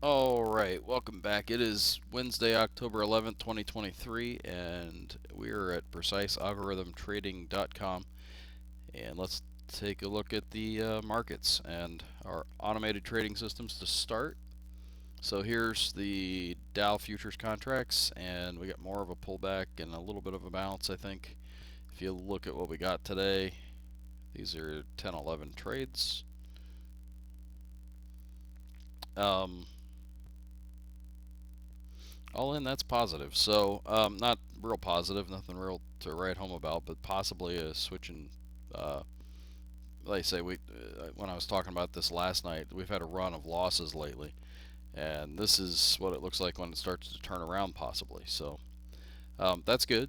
Alright, welcome back. It is Wednesday, October 11th, 2023, and we are at precisealgorithmtrading.com. And let's take a look at the markets and our automated trading systems to start. So here's the Dow futures contracts, and we got more of a pullback and a little bit of a bounce, I think. If you look at what we got today, these are 10, 11 trades. Um, All in, that's positive. So, not real positive, nothing real to write home about, but possibly a switch in. Like I say, when I was talking about this last night, we've had a run of losses lately, and this is what it looks like when it starts to turn around, possibly. So, that's good.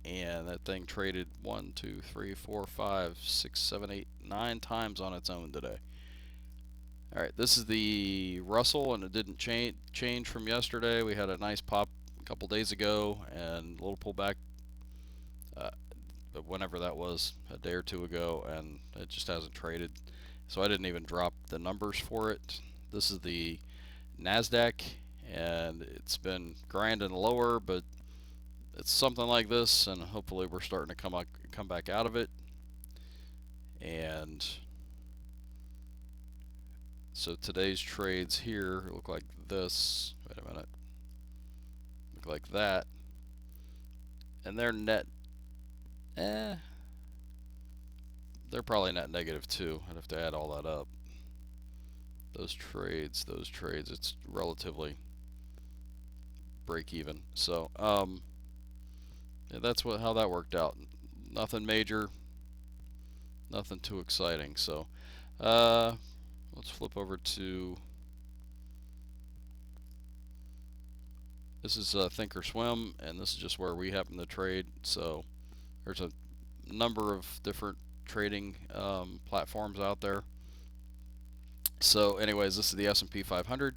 And that thing traded 1, 2, 3, 4, 5, 6, 7, 8, 9 times on its own today. All right, this is the Russell, and it didn't change from yesterday. We had a nice pop a couple days ago, and a little pullback, uh, whenever that was, a day or two ago, and it just hasn't traded. So I didn't even drop the numbers for it. This is the Nasdaq, and it's been grinding lower, but it's something like this, and hopefully we're starting to come back out of it. And so today's trades here look like this. Wait a minute. Look like that. And they're net, they're probably net negative too. I'd have to add all that up. Those trades, it's relatively break even. So, yeah, that's how that worked out. Nothing major, nothing too exciting. So, uh, let's flip over to, this is Thinkorswim, and this is just where we happen to trade. So, there's a number of different trading platforms out there. So, anyways, this is the S&P 500.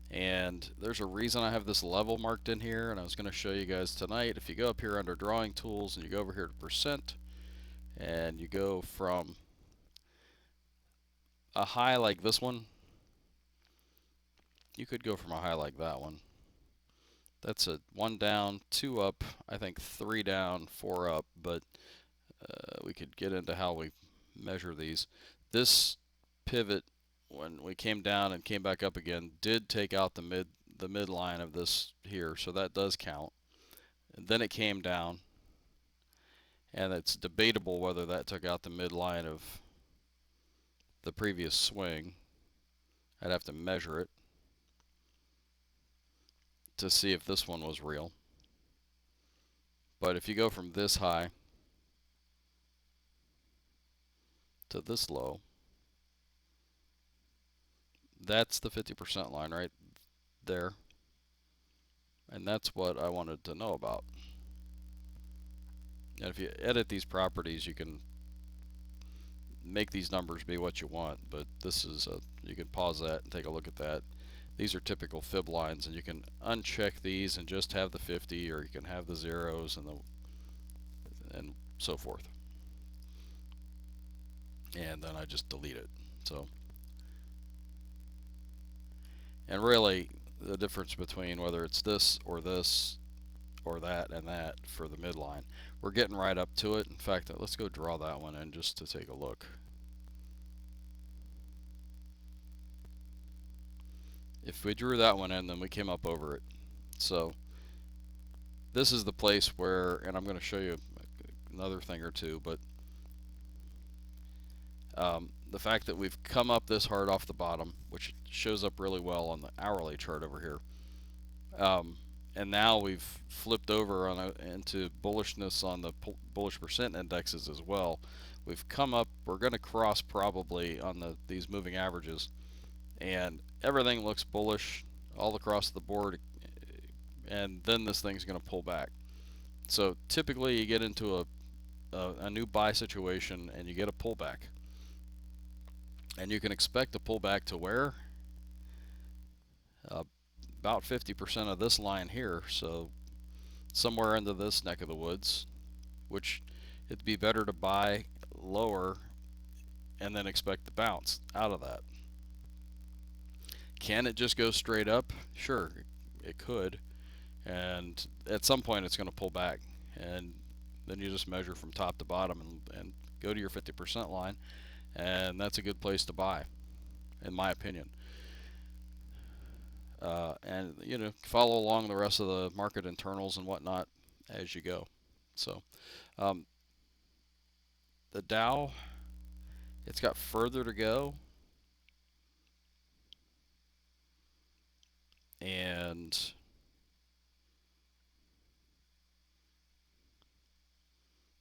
And there's a reason I have this level marked in here, and I was going to show you guys tonight. If you go up here under drawing tools and you go over here to percent, and you go from a high like this one, you could go from a high like that one. That's a 1 down, 2 up, I think 3 down, 4 up, but we could get into how we measure these. This pivot, when we came down and came back up again, did take out the midline of this here, so that does count. And then it came down, and it's debatable whether that took out the midline of the previous swing. I'd have to measure it to see if this one was real. But if you go from this high to this low, that's the 50% line right there. And that's what I wanted to know about. And if you edit these properties, you can make these numbers be what you want. But this is you can pause that and take a look at that. These are typical fib lines, and you can uncheck these and just have the 50, or you can have the zeros and so forth. And then I just delete it. So, and really, the difference between whether it's this or that and that for the midline, we're getting right up to it. In fact, let's go draw that one in just to take a look. If we drew that one in, then we came up over it. So this is the place where, and I'm going to show you another thing or two, but the fact that we've come up this hard off the bottom, which shows up really well on the hourly chart over here, and now we've flipped over into bullishness on the bullish percent indexes as well. We've come up, we're going to cross probably on these moving averages, and everything looks bullish all across the board, and then this thing's going to pull back. So typically you get into a new buy situation and you get a pullback, and you can expect a pullback to where? About 50% of this line here, so somewhere into this neck of the woods, which it'd be better to buy lower and then expect the bounce out of that. Can it just go straight up? Sure, it could. And at some point, it's going to pull back. And then you just measure from top to bottom and go to your 50% line. And that's a good place to buy, in my opinion. And follow along the rest of the market internals and whatnot as you go. So um, the Dow, it's got further to go, and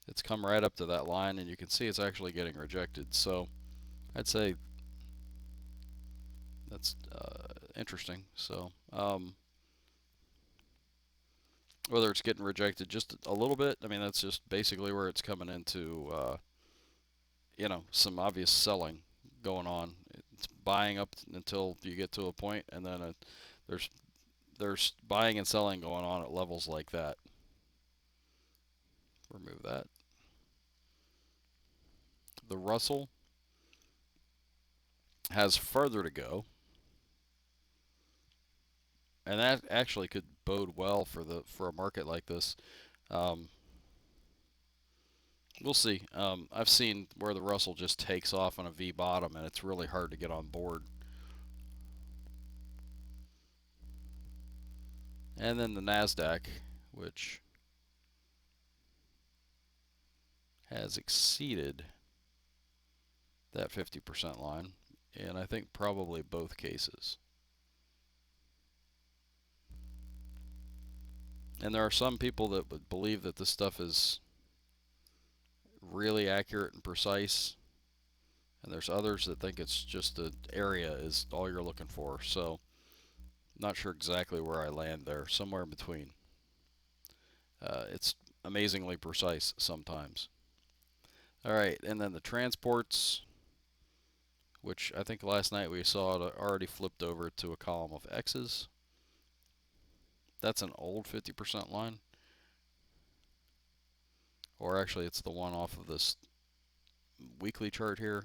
it's come right up to that line, and you can see it's actually getting rejected. So I'd say that's interesting. So whether it's getting rejected just a little bit, I mean, that's just basically where it's coming into, some obvious selling going on. It's buying up until you get to a point, and then there's there's buying and selling going on at levels like that. Remove that. The Russell has further to go, and that actually could bode well for a market like this. Um, we'll see. I've seen where the Russell just takes off on a V bottom, and it's really hard to get on board. And then the Nasdaq, which has exceeded that 50% line, and I think probably both cases. And there are some people that would believe that this stuff is really accurate and precise, and there's others that think it's just the area is all you're looking for. So not sure exactly where I land there, somewhere in between. It's amazingly precise sometimes. All right, and then the transports, which I think last night we saw it already flipped over to a column of X's. That's an old 50% line. Or actually, it's the one off of this weekly chart here.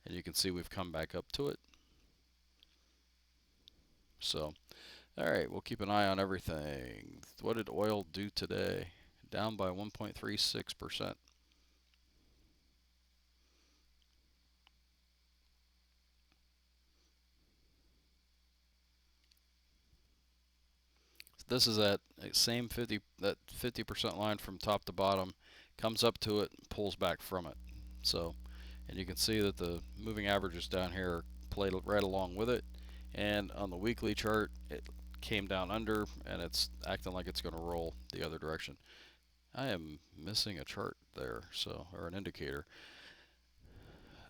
And you can see we've come back up to it. So, all right, we'll keep an eye on everything. What did oil do today? Down by 1.36%. This is that same 50% line from top to bottom, comes up to it, pulls back from it. So, and you can see that the moving averages down here played right along with it, and on the weekly chart it came down under, and it's acting like it's going to roll the other direction. I am missing a chart there, so, or an indicator.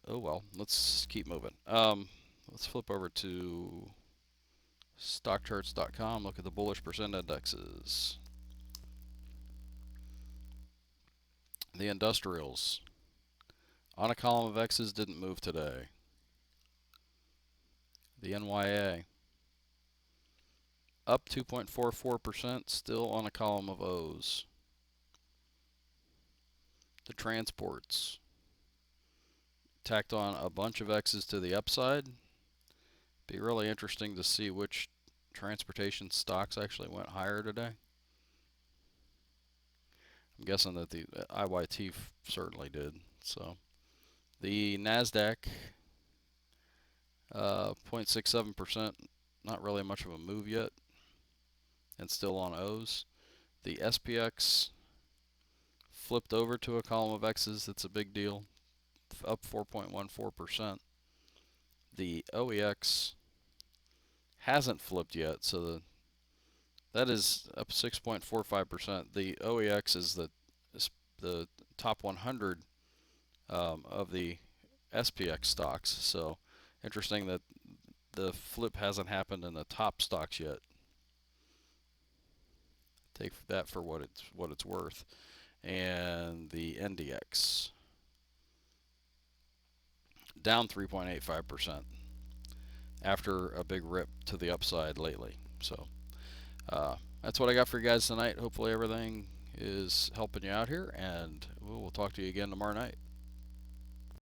Oh well, let's keep moving. Let's flip over to stockcharts.com, look at the bullish percent indexes. The industrials on a column of X's didn't move today. The NYA up 2.44%, still on a column of O's. The transports tacked on a bunch of X's to the upside. Be really interesting to see which transportation stocks actually went higher today. I'm guessing that the IYT certainly did. So the Nasdaq 0.67%, not really much of a move yet, and still on O's. The SPX flipped over to a column of X's. That's a big deal, up 4.14%. The OEX hasn't flipped yet, so that is up 6.45%. The OEX is the top 100 of the SPX stocks. So interesting that the flip hasn't happened in the top stocks yet. Take that for what it's worth. And the NDX down 3.85% after a big rip to the upside lately. So that's what I got for you guys tonight. Hopefully everything is helping you out here, and we'll talk to you again tomorrow night.